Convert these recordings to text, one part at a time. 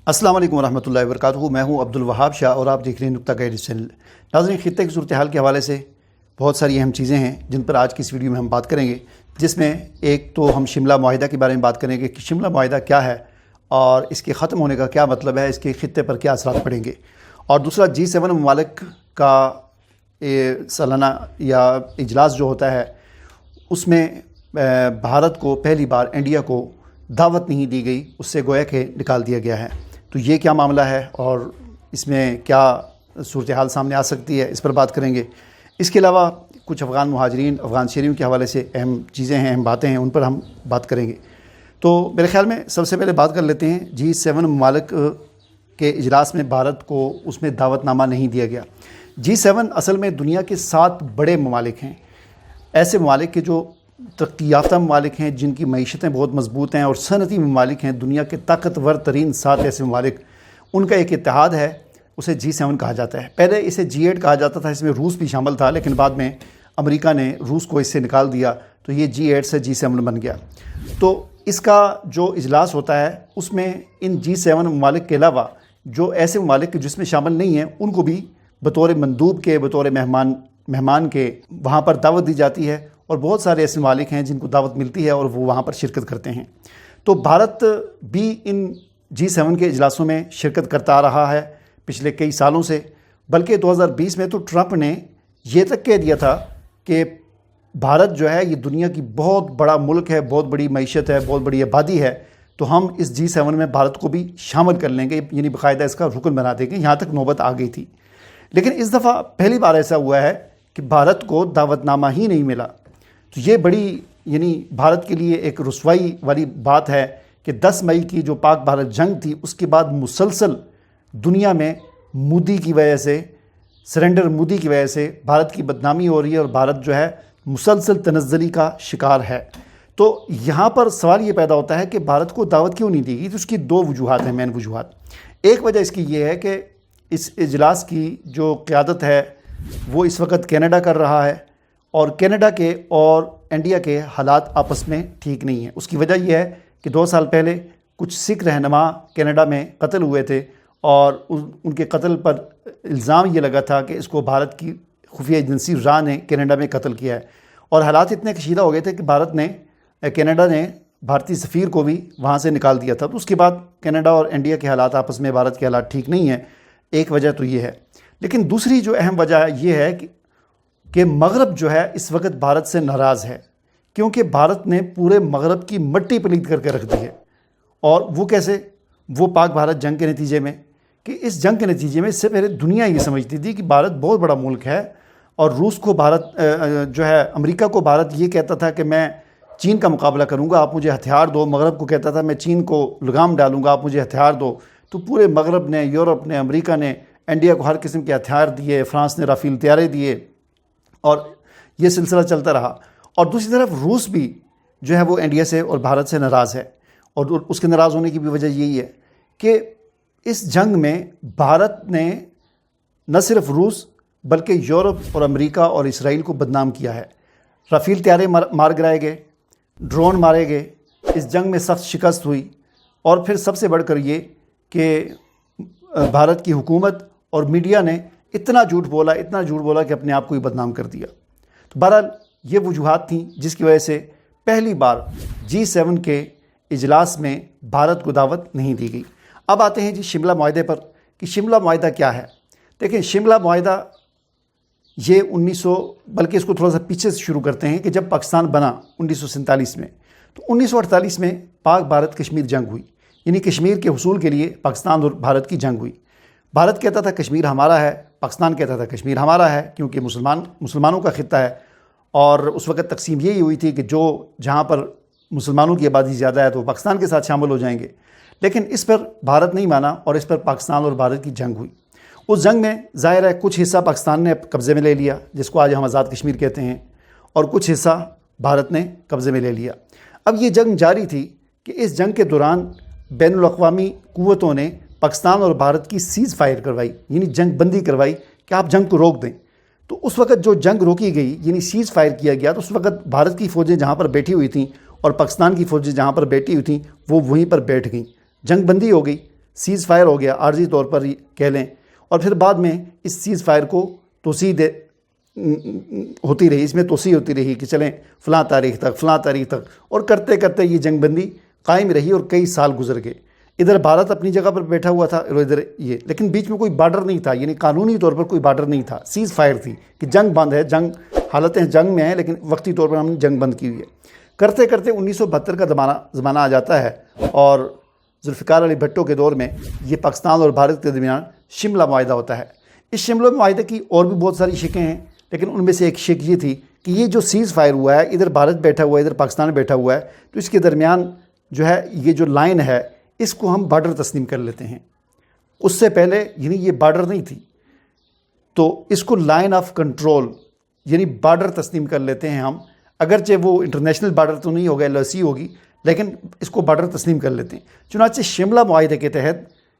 السلام علیکم ورحمۃ اللہ وبرکاتہ۔ میں ہوں عبدالوہاب شاہ اور آپ دیکھ رہے ہیں نقطہ گائیڈ چینل۔ ناظرین، خطے کی صورتحال کے حوالے سے بہت ساری اہم چیزیں ہیں جن پر آج کی اس ویڈیو میں ہم بات کریں گے، جس میں ایک تو ہم شملہ معاہدہ کے بارے میں بات کریں گے کہ شملہ معاہدہ کیا ہے اور اس کے ختم ہونے کا کیا مطلب ہے، اس کے خطے پر کیا اثرات پڑیں گے، اور دوسرا G7 ممالک کا سالانہ یا اجلاس جو ہوتا ہے اس میں بھارت کو پہلی بار انڈیا کو دعوت نہیں دی گئی، اس سے گویا کہ نکال دیا گیا ہے۔ تو یہ کیا معاملہ ہے اور اس میں کیا صورتحال سامنے آ سکتی ہے، اس پر بات کریں گے۔ اس کے علاوہ کچھ افغان مہاجرین، افغان شہریوں کے حوالے سے اہم چیزیں ہیں، اہم باتیں ہیں، ان پر ہم بات کریں گے۔ تو میرے خیال میں سب سے پہلے بات کر لیتے ہیں G7 ممالک کے اجلاس میں بھارت کو اس میں دعوت نامہ نہیں دیا گیا۔ G7 اصل میں دنیا کے 7 بڑے ممالک ہیں، ایسے ممالک کے جو ترقی یافتہ ممالک ہیں، جن کی معیشتیں بہت مضبوط ہیں اور صنعتی ممالک ہیں، دنیا کے طاقتور ترین 7 ایسے ممالک، ان کا ایک اتحاد ہے، اسے G7 کہا جاتا ہے۔ پہلے اسے G8 کہا جاتا تھا، اس میں روس بھی شامل تھا، لیکن بعد میں امریکہ نے روس کو اس سے نکال دیا تو یہ G8 سے G7 بن گیا۔ تو اس کا جو اجلاس ہوتا ہے اس میں ان G7 ممالک کے علاوہ جو ایسے ممالک جس میں شامل نہیں ہیں ان کو بھی بطور مندوب کے، بطور مہمان کے وہاں پر دعوت دی جاتی ہے، اور بہت سارے ایسے ممالک ہیں جن کو دعوت ملتی ہے اور وہ وہاں پر شرکت کرتے ہیں۔ تو بھارت بھی ان G7 کے اجلاسوں میں شرکت کرتا آ رہا ہے پچھلے کئی سالوں سے، بلکہ 2020 میں تو ٹرمپ نے یہ تک کہہ دیا تھا کہ بھارت جو ہے یہ دنیا کی بہت بڑا ملک ہے، بہت بڑی معیشت ہے، بہت بڑی آبادی ہے، تو ہم اس G7 میں بھارت کو بھی شامل کر لیں گے، یعنی باقاعدہ اس کا رکن بنا دیں گے۔ یہاں تک نوبت آ گئی تھی، لیکن اس دفعہ پہلی بار ایسا ہوا ہے کہ بھارت کو دعوت نامہ ہی نہیں ملا۔ تو یہ بڑی یعنی بھارت کے لیے ایک رسوائی والی بات ہے کہ 10 مئی کی جو پاک بھارت جنگ تھی، اس کے بعد مسلسل دنیا میں مودی کی وجہ سے، سرنڈر مودی کی وجہ سے بھارت کی بدنامی ہو رہی ہے اور بھارت جو ہے مسلسل تنزلی کا شکار ہے۔ تو یہاں پر سوال یہ پیدا ہوتا ہے کہ بھارت کو دعوت کیوں نہیں دی گئی؟ تو اس کی 2 وجوہات ہیں، مین وجوہات۔ ایک وجہ اس کی یہ ہے کہ اس اجلاس کی جو قیادت ہے وہ اس وقت کینیڈا کر رہا ہے، اور کینیڈا کے اور انڈیا کے حالات آپس میں ٹھیک نہیں ہیں۔ اس کی وجہ یہ ہے کہ 2 سال پہلے کچھ سکھ رہنما کینیڈا میں قتل ہوئے تھے، اور ان کے قتل پر الزام یہ لگا تھا کہ اس کو بھارت کی خفیہ ایجنسی را نے کینیڈا میں قتل کیا ہے، اور حالات اتنے کشیدہ ہو گئے تھے کہ کینیڈا نے بھارتی سفیر کو بھی وہاں سے نکال دیا تھا۔ تو اس کے بعد کینیڈا اور انڈیا کے حالات آپس میں، بھارت کے حالات ٹھیک نہیں ہیں۔ ایک وجہ تو یہ ہے، لیکن دوسری جو اہم وجہ یہ ہے کہ مغرب جو ہے اس وقت بھارت سے ناراض ہے، کیونکہ بھارت نے پورے مغرب کی مٹی پلید کر کے رکھ دی ہے۔ اور وہ کیسے؟ وہ پاک بھارت جنگ کے نتیجے میں، کہ اس جنگ کے نتیجے میں اس سے پہلے دنیا یہ سمجھتی تھی کہ بھارت بہت بڑا ملک ہے، اور روس کو بھارت جو ہے، امریکہ کو بھارت یہ کہتا تھا کہ میں چین کا مقابلہ کروں گا، آپ مجھے ہتھیار دو۔ مغرب کو کہتا تھا میں چین کو لگام ڈالوں گا، آپ مجھے ہتھیار دو۔ تو پورے مغرب نے، یورپ نے، امریکہ نے انڈیا کو ہر قسم کے ہتھیار دیے، فرانس نے رافیل طیارے دیے، اور یہ سلسلہ چلتا رہا۔ اور دوسری طرف روس بھی جو ہے وہ انڈیا سے اور بھارت سے ناراض ہے، اور اس کے ناراض ہونے کی بھی وجہ یہی ہے کہ اس جنگ میں بھارت نے نہ صرف روس بلکہ یورپ اور امریکہ اور اسرائیل کو بدنام کیا ہے۔ رافیل طیارے مار گرائے گئے، ڈرون مارے گئے، اس جنگ میں سخت شکست ہوئی، اور پھر سب سے بڑھ کر یہ کہ بھارت کی حکومت اور میڈیا نے اتنا جھوٹ بولا کہ اپنے آپ کو ہی بدنام کر دیا۔ تو بہرحال یہ وجوہات تھیں جس کی وجہ سے پہلی بار G7 کے اجلاس میں بھارت کو دعوت نہیں دی گئی۔ اب آتے ہیں شملہ معاہدے پر کہ شملہ معاہدہ کیا ہے۔ دیکھیں، شملہ معاہدہ یہ بلکہ اس کو تھوڑا سا پیچھے سے شروع کرتے ہیں کہ جب پاکستان بنا 1947 میں، تو 1948 میں پاک بھارت کشمیر جنگ ہوئی، یعنی کشمیر کے حصول کے لیے پاکستان اور بھارت کی جنگ ہوئی۔ بھارت کہتا تھا کشمیر ہمارا ہے، پاکستان کہتا تھا کشمیر ہمارا ہے، کیونکہ مسلمانوں کا خطہ ہے، اور اس وقت تقسیم یہی ہوئی تھی کہ جہاں پر مسلمانوں کی آبادی زیادہ ہے تو وہ پاکستان کے ساتھ شامل ہو جائیں گے۔ لیکن اس پر بھارت نہیں مانا، اور اس پر پاکستان اور بھارت کی جنگ ہوئی۔ اس جنگ میں ظاہر ہے کچھ حصہ پاکستان نے قبضے میں لے لیا، جس کو آج ہم آزاد کشمیر کہتے ہیں، اور کچھ حصہ بھارت نے قبضے میں لے لیا۔ اب یہ جنگ جاری تھی کہ اس جنگ کے دوران بین الاقوامی قوتوں نے پاکستان اور بھارت کی سیز فائر کروائی، یعنی جنگ بندی کروائی کہ آپ جنگ کو روک دیں۔ تو اس وقت جو جنگ روکی گئی، یعنی سیز فائر کیا گیا، تو اس وقت بھارت کی فوجیں جہاں پر بیٹھی ہوئی تھیں اور پاکستان کی فوجیں جہاں پر بیٹھی ہوئی تھیں وہ وہیں پر بیٹھ گئیں، جنگ بندی ہو گئی، سیز فائر ہو گیا عارضی طور پر کہہ لیں، اور پھر بعد میں اس سیز فائر کو توسیع ہوتی رہی، اس میں توسیع ہوتی رہی کہ چلیں فلاں تاریخ تک، اور کرتے کرتے یہ جنگ بندی قائم رہی اور کئی سال گزر گئے۔ ادھر بھارت اپنی جگہ پر بیٹھا ہوا تھا اور ادھر یہ، لیکن بیچ میں کوئی بارڈر نہیں تھا، یعنی قانونی طور پر کوئی بارڈر نہیں تھا، سیز فائر تھی کہ جنگ بند ہے، حالتیں جنگ میں ہیں لیکن وقتی طور پر ہم نے جنگ بند کی ہوئی ہے۔ کرتے کرتے 1972 کا زمانہ آ جاتا ہے اور ذوالفقار علی بھٹو کے دور میں یہ پاکستان اور بھارت کے درمیان شملہ معاہدہ ہوتا ہے۔ اس شملہ معاہدے کی اور بھی بہت ساری شکیں ہیں، لیکن ان میں سے ایک شک یہ تھی کہ یہ جو سیز فائر ہوا ہے، ادھر بھارت بیٹھا ہوا ہے، ادھر پاکستان بیٹھا ہوا ہے، تو اس کے درمیان جو ہے یہ جو لائن ہے اس کو ہم بارڈر تسلیم کر لیتے ہیں۔ اس سے پہلے یعنی یہ بارڈر نہیں تھی، تو اس کو لائن آف کنٹرول یعنی بارڈر تسلیم کر لیتے ہیں ہم، اگرچہ وہ انٹرنیشنل بارڈر تو نہیں ہوگا، LOC ہوگی، لیکن اس کو بارڈر تسلیم کر لیتے ہیں۔ چنانچہ شملہ معاہدے کے تحت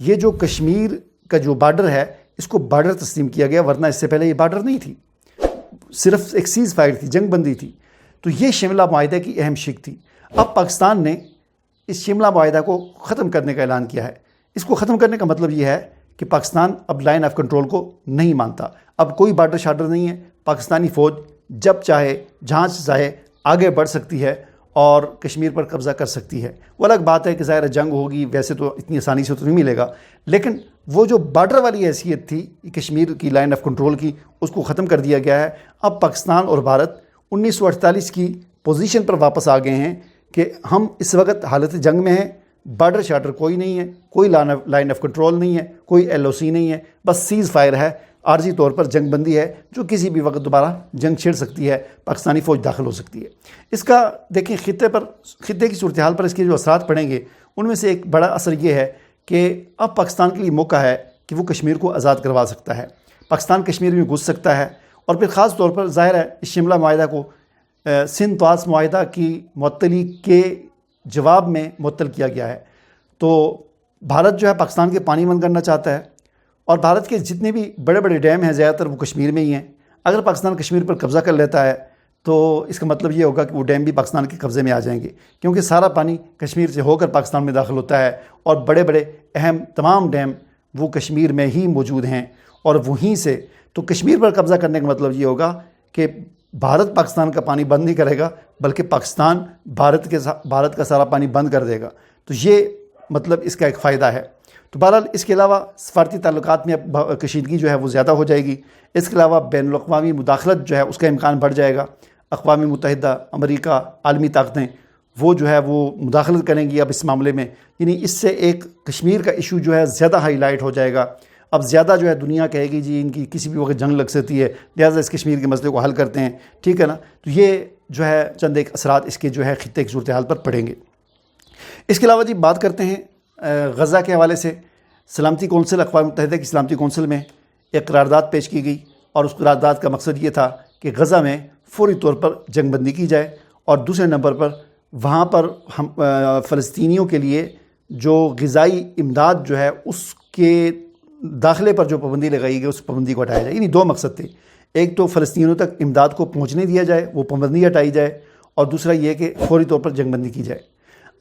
یہ جو کشمیر کا جو بارڈر ہے اس کو بارڈر تسلیم کیا گیا، ورنہ اس سے پہلے یہ بارڈر نہیں تھی، صرف ایک سیز فائر تھی، جنگ بندی تھی۔ تو یہ شملہ معاہدے کی اہم شک تھی۔ اب پاکستان نے اس شملہ معاہدہ کو ختم کرنے کا اعلان کیا ہے۔ اس کو ختم کرنے کا مطلب یہ ہے کہ پاکستان اب لائن آف کنٹرول کو نہیں مانتا، اب کوئی بارڈر شارڈر نہیں ہے، پاکستانی فوج جب چاہے جہاں چاہے آگے بڑھ سکتی ہے اور کشمیر پر قبضہ کر سکتی ہے۔ وہ الگ بات ہے کہ ظاہر جنگ ہوگی، ویسے تو اتنی آسانی سے تو نہیں ملے گا، لیکن وہ جو بارڈر والی حیثیت تھی کشمیر کی لائن آف کنٹرول کی، اس کو ختم کر دیا گیا ہے۔ اب پاکستان اور بھارت 1948 کی پوزیشن پر واپس آ گئے ہیں کہ ہم اس وقت حالت جنگ میں ہیں، بارڈر شارڈر کوئی نہیں ہے، کوئی لائن آف کنٹرول نہیں ہے، کوئی LOC نہیں ہے، بس سیز فائر ہے، عارضی طور پر جنگ بندی ہے جو کسی بھی وقت دوبارہ جنگ چھڑ سکتی ہے، پاکستانی فوج داخل ہو سکتی ہے۔ اس کا دیکھیں خطے کی صورتحال پر اس کے جو اثرات پڑیں گے، ان میں سے ایک بڑا اثر یہ ہے کہ اب پاکستان کے لیے موقع ہے کہ وہ کشمیر کو آزاد کروا سکتا ہے، پاکستان کشمیر میں گھس سکتا ہے، اور پھر خاص طور پر ظاہر ہے اس شملہ معاہدہ کو سندھ طاس معاہدہ کی معطلی کے جواب میں معطل کیا گیا ہے۔ تو بھارت جو ہے پاکستان کے پانی بند کرنا چاہتا ہے، اور بھارت کے جتنے بھی بڑے بڑے ڈیم ہیں زیادہ تر وہ کشمیر میں ہی ہیں۔ اگر پاکستان کشمیر پر قبضہ کر لیتا ہے تو اس کا مطلب یہ ہوگا کہ وہ ڈیم بھی پاکستان کے قبضے میں آ جائیں گے، کیونکہ سارا پانی کشمیر سے ہو کر پاکستان میں داخل ہوتا ہے، اور بڑے بڑے اہم تمام ڈیم وہ کشمیر میں ہی موجود ہیں، اور وہیں سے تو کشمیر پر قبضہ کرنے کا مطلب یہ ہوگا کہ بھارت پاکستان کا پانی بند نہیں کرے گا، بلکہ پاکستان بھارت کا سارا پانی بند کر دے گا۔ تو یہ مطلب اس کا ایک فائدہ ہے۔ تو بہرحال اس کے علاوہ سفارتی تعلقات میں کشیدگی جو ہے وہ زیادہ ہو جائے گی۔ اس کے علاوہ بین الاقوامی مداخلت جو ہے اس کا امکان بڑھ جائے گا۔ اقوام متحدہ، امریکہ، عالمی طاقتیں وہ جو ہے وہ مداخلت کریں گی اب اس معاملے میں، یعنی اس سے ایک کشمیر کا ایشو جو ہے زیادہ ہائی لائٹ ہو جائے گا۔ اب زیادہ جو ہے دنیا کہے گی جی ان کی کسی بھی وقت جنگ لگ سکتی ہے، لہٰذا اس کشمیر کے مسئلے کو حل کرتے ہیں، ٹھیک ہے نا۔ تو یہ جو ہے چند ایک اثرات اس کے جو ہے خطے کی صورتحال پر پڑیں گے۔ اس کے علاوہ جی بات کرتے ہیں غزہ کے حوالے سے۔ سلامتی کونسل، اقوام متحدہ کی سلامتی کونسل میں ایک قرارداد پیش کی گئی، اور اس قرارداد کا مقصد یہ تھا کہ غزہ میں فوری طور پر جنگ بندی کی جائے، اور دوسرے نمبر پر وہاں پر ہم فلسطینیوں کے لیے جو غذائی امداد جو ہے اس کے داخلے پر جو پابندی لگائی گئی اس پابندی کو ہٹایا جائے۔ یعنی دو مقصد تھے، ایک تو فلسطینیوں تک امداد کو پہنچنے دیا جائے، وہ پابندی ہٹائی جائے، اور دوسرا یہ کہ فوری طور پر جنگ بندی کی جائے۔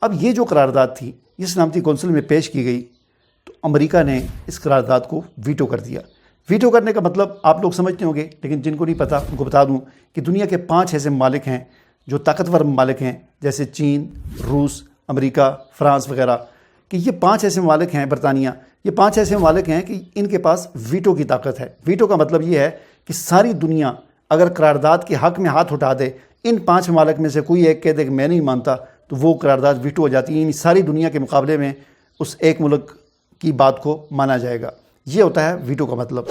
اب یہ جو قرارداد تھی یہ سلامتی کونسل میں پیش کی گئی، تو امریکہ نے اس قرارداد کو ویٹو کر دیا۔ ویٹو کرنے کا مطلب آپ لوگ سمجھتے ہوں گے، لیکن جن کو نہیں پتہ ان کو بتا دوں کہ دنیا کے 5 ایسے ممالک ہیں جو طاقتور ممالک ہیں، جیسے چین، روس، امریکہ، فرانس وغیرہ، کہ یہ 5 ایسے ممالک ہیں، برطانیہ، یہ 5 ایسے ممالک ہیں کہ ان کے پاس ویٹو کی طاقت ہے۔ ویٹو کا مطلب یہ ہے کہ ساری دنیا اگر قرارداد کے حق میں ہاتھ اٹھا دے، ان 5 ممالک میں سے کوئی ایک کہہ دے کہ میں نہیں مانتا، تو وہ قرارداد ویٹو ہو جاتی ہے، یعنی ساری دنیا کے مقابلے میں اس ایک ملک کی بات کو مانا جائے گا۔ یہ ہوتا ہے ویٹو کا مطلب۔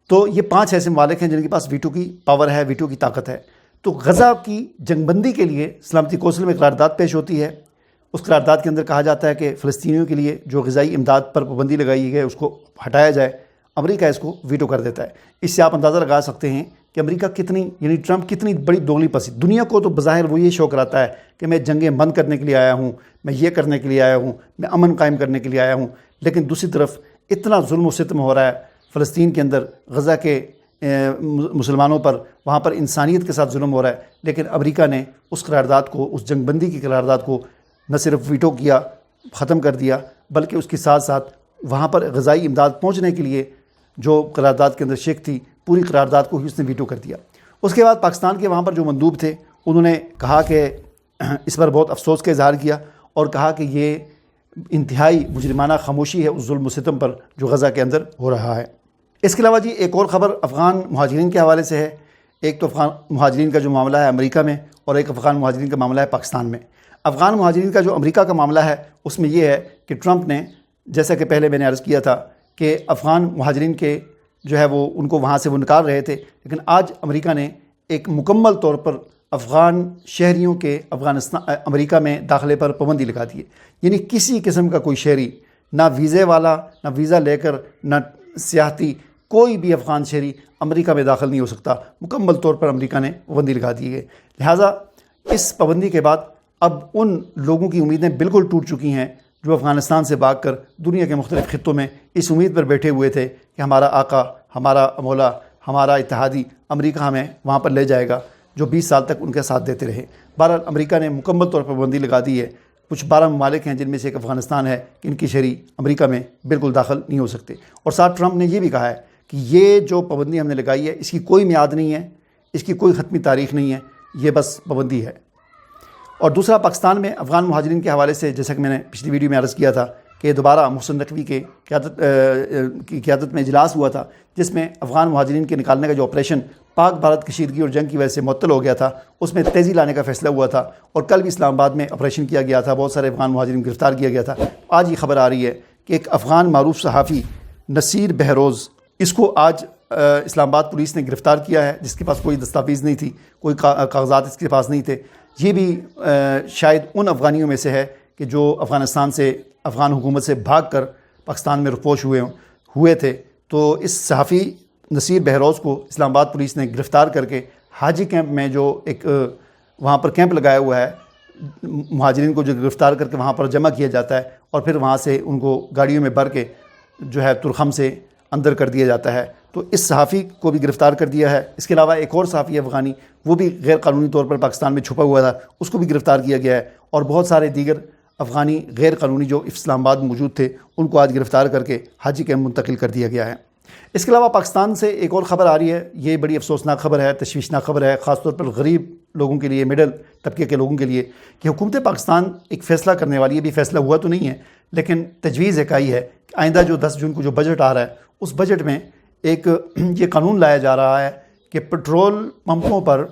تو یہ 5 ایسے ممالک ہیں جن کے پاس ویٹو کی پاور ہے، ویٹو کی طاقت ہے۔ تو غزہ کی جنگ بندی کے لیے سلامتی کونسل میں قرارداد پیش ہوتی ہے۔ اس قرارداد کے اندر کہا جاتا ہے کہ فلسطینیوں کے لیے جو غذائی امداد پر پابندی لگائی گئی اس کو ہٹایا جائے۔ امریکہ اس کو ویٹو کر دیتا ہے۔ اس سے آپ اندازہ لگا سکتے ہیں کہ امریکہ یعنی ٹرمپ کتنی بڑی دوگلی پسند۔ دنیا کو تو بظاہر وہ یہ شوق رہتا ہے کہ میں جنگیں بند کرنے کے لیے آیا ہوں، میں یہ کرنے کے لیے آیا ہوں، میں امن قائم کرنے کے لیے آیا ہوں، لیکن دوسری طرف اتنا ظلم و ستم ہو رہا ہے فلسطین کے اندر، غزہ کے مسلمانوں پر، وہاں پر انسانیت کے ساتھ ظلم ہو رہا ہے، لیکن امریکہ نے اس قرارداد کو، اس جنگ بندی کی قرارداد کو نہ صرف ویٹو کیا، ختم کر دیا، بلکہ اس کے ساتھ ساتھ وہاں پر غذائی امداد پہنچنے کے لیے جو قرارداد کے اندر شک تھی، پوری قرارداد کو ہی اس نے ویٹو کر دیا۔ اس کے بعد پاکستان کے وہاں پر جو مندوب تھے انہوں نے کہا کہ اس پر بہت افسوس کا اظہار کیا اور کہا کہ یہ انتہائی مجرمانہ خاموشی ہے اس ظلم و ستم پر جو غزہ کے اندر ہو رہا ہے۔ اس کے علاوہ جی ایک اور خبر افغان مہاجرین کے حوالے سے ہے۔ ایک تو افغان مہاجرین کا جو معاملہ ہے امریکہ میں، اور ایک افغان مہاجرین کا معاملہ ہے پاکستان میں۔ افغان مہاجرین کا جو امریکہ کا معاملہ ہے اس میں یہ ہے کہ ٹرمپ نے، جیسا کہ پہلے میں نے عرض کیا تھا کہ افغان مہاجرین کے جو ہے وہ ان کو وہاں سے وہ نکال رہے تھے، لیکن آج امریکہ نے ایک مکمل طور پر افغان شہریوں کے امریکہ میں داخلے پر پابندی لگا دی ہے۔ یعنی کسی قسم کا کوئی شہری، نہ ویزے والا، نہ ویزا لے کر، نہ سیاحتی، کوئی بھی افغان شہری امریکہ میں داخل نہیں ہو سکتا۔ مکمل طور پر امریکہ نے پابندی لگا دی ہے۔ لہٰذا اس پابندی کے بعد اب ان لوگوں کی امیدیں بالکل ٹوٹ چکی ہیں جو افغانستان سے بھاگ کر دنیا کے مختلف خطوں میں اس امید پر بیٹھے ہوئے تھے کہ ہمارا آقا، ہمارا مولا، ہمارا اتحادی امریکہ ہمیں وہاں پر لے جائے گا، جو 20 سال تک ان کے ساتھ دیتے رہے۔ بہرحال امریکہ نے مکمل طور پر پابندی لگا دی ہے۔ کچھ 12 ممالک ہیں جن میں سے ایک افغانستان ہے کہ ان کی شہری امریکہ میں بالکل داخل نہیں ہو سکتے۔ اور ساتھ ٹرمپ نے یہ بھی کہا ہے کہ یہ جو پابندی ہم نے لگائی ہے اس کی کوئی میعاد نہیں ہے، اس کی کوئی ختمی تاریخ نہیں ہے، یہ بس پابندی ہے۔ اور دوسرا، پاکستان میں افغان مہاجرین کے حوالے سے جیسا کہ میں نے پچھلی ویڈیو میں عرض کیا تھا کہ دوبارہ محسن نقوی کی قیادت میں اجلاس ہوا تھا، جس میں افغان مہاجرین کے نکالنے کا جو آپریشن پاک بھارت کشیدگی اور جنگ کی وجہ سے معطل ہو گیا تھا اس میں تیزی لانے کا فیصلہ ہوا تھا، اور کل بھی اسلام آباد میں آپریشن کیا گیا تھا، بہت سارے افغان مہاجرین گرفتار کیا گیا تھا۔ آج یہ خبر آ رہی ہے کہ ایک افغان معروف صحافی نصیر بہروز، اس کو آج اسلام آباد پولیس نے گرفتار کیا ہے، جس کے پاس کوئی دستاویز نہیں تھی، کوئی کاغذات اس کے پاس نہیں تھے۔ یہ بھی شاید ان افغانیوں میں سے ہے کہ جو افغانستان سے، افغان حکومت سے بھاگ کر پاکستان میں رپوش ہوئے تھے۔ تو اس صحافی نصیر بہروز کو اسلام آباد پولیس نے گرفتار کر کے حاجی کیمپ میں، جو ایک وہاں پر کیمپ لگایا ہوا ہے، مہاجرین کو جو گرفتار کر کے وہاں پر جمع کیا جاتا ہے اور پھر وہاں سے ان کو گاڑیوں میں بھر کے جو ہے ترخم سے اندر کر دیا جاتا ہے۔ تو اس صحافی کو بھی گرفتار کر دیا ہے۔ اس کے علاوہ ایک اور صحافی افغانی، وہ بھی غیر قانونی طور پر پاکستان میں چھپا ہوا تھا، اس کو بھی گرفتار کیا گیا ہے، اور بہت سارے دیگر افغانی غیر قانونی جو اسلام آباد موجود تھے ان کو آج گرفتار کر کے حاجی کیمپ منتقل کر دیا گیا ہے۔ اس کے علاوہ پاکستان سے ایک اور خبر آ رہی ہے، یہ بڑی افسوسناک خبر ہے، تشویشناک خبر ہے، خاص طور پر غریب لوگوں کے لیے، مڈل طبقے کے لوگوں کے لیے، کہ حکومت پاکستان ایک فیصلہ کرنے والی ہے۔ بھی فیصلہ ہوا تو نہیں ہے، لیکن تجویز ایک آئی ہے کہ آئندہ جو 10 جون کو جو بجٹ آ رہا ہے اس بجٹ میں ایک یہ قانون لایا جا رہا ہے کہ پٹرول پمپوں پر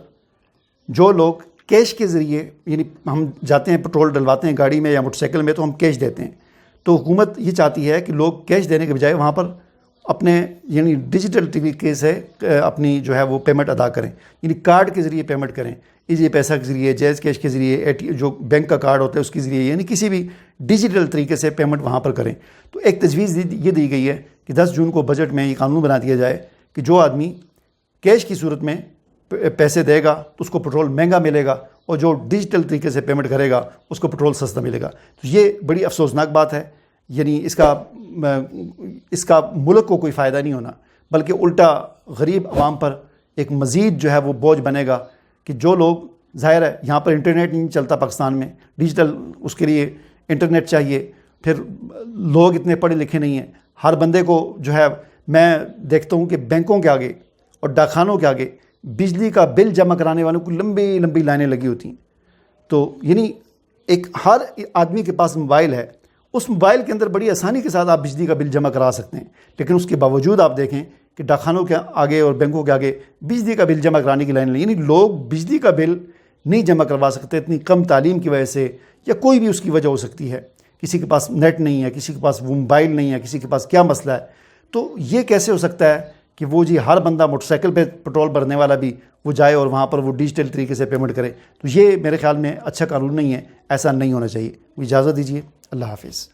جو لوگ کیش کے ذریعے، یعنی ہم جاتے ہیں پٹرول ڈلواتے ہیں گاڑی میں یا موٹر سائیکل میں تو ہم کیش دیتے ہیں، تو حکومت یہ چاہتی ہے کہ لوگ کیش دینے کے بجائے وہاں پر اپنے یعنی ڈیجیٹل طریقے سے اپنی جو ہے وہ پیمنٹ ادا کریں، یعنی کارڈ کے ذریعے پیمنٹ کریں، ایزی پیسہ کے ذریعے، جیز کیش کے ذریعے، جو بینک کا کارڈ ہوتا ہے اس کے ذریعے، یعنی کسی بھی ڈیجیٹل طریقے سے پیمنٹ وہاں پر کریں۔ تو ایک تجویز یہ دی گئی ہے کہ 10 جون کو بجٹ میں یہ قانون بنا دیا جائے کہ جو آدمی کیش کی صورت میں پیسے دے گا تو اس کو پٹرول مہنگا ملے گا، اور جو ڈیجیٹل طریقے سے پیمنٹ کرے گا اس کو پٹرول سستا ملے گا۔ تو یہ بڑی افسوسناک بات ہے، یعنی اس کا ملک کو کوئی فائدہ نہیں ہونا، بلکہ الٹا غریب عوام پر ایک مزید جو ہے وہ بوجھ بنے گا کہ جو لوگ، ظاہر ہے یہاں پر انٹرنیٹ نہیں چلتا پاکستان میں، ڈیجیٹل اس کے لیے انٹرنیٹ چاہیے، پھر لوگ اتنے پڑھے لکھے نہیں ہیں، ہر بندے کو جو ہے، میں دیکھتا ہوں کہ بینکوں کے آگے اور ڈاکخانوں کے آگے بجلی کا بل جمع کرانے والوں کو لمبی لمبی لائنیں لگی ہوتی ہیں۔ تو یعنی ایک ہر آدمی کے پاس موبائل ہے، اس موبائل کے اندر بڑی آسانی کے ساتھ آپ بجلی کا بل جمع کرا سکتے ہیں، لیکن اس کے باوجود آپ دیکھیں کہ ڈاکخانوں کے آگے اور بینکوں کے آگے بجلی کا بل جمع کرانے کی لائن لگی، یعنی لوگ بجلی کا بل نہیں جمع کروا سکتے، اتنی کم تعلیم کی وجہ سے یا کوئی بھی اس کی وجہ ہو سکتی ہے، کسی کے پاس نیٹ نہیں ہے، کسی کے پاس وہ موبائل نہیں ہے، کسی کے پاس کیا مسئلہ ہے۔ تو یہ کیسے ہو سکتا ہے کہ وہ جی ہر بندہ موٹر سائیکل پہ پٹرول بھرنے والا بھی وہ جائے اور وہاں پر وہ ڈیجیٹل طریقے سے پیمنٹ کرے؟ تو یہ میرے خیال میں اچھا قانون نہیں ہے، ایسا نہیں ہونا چاہیے۔ اجازت دیجیے، اللہ حافظ۔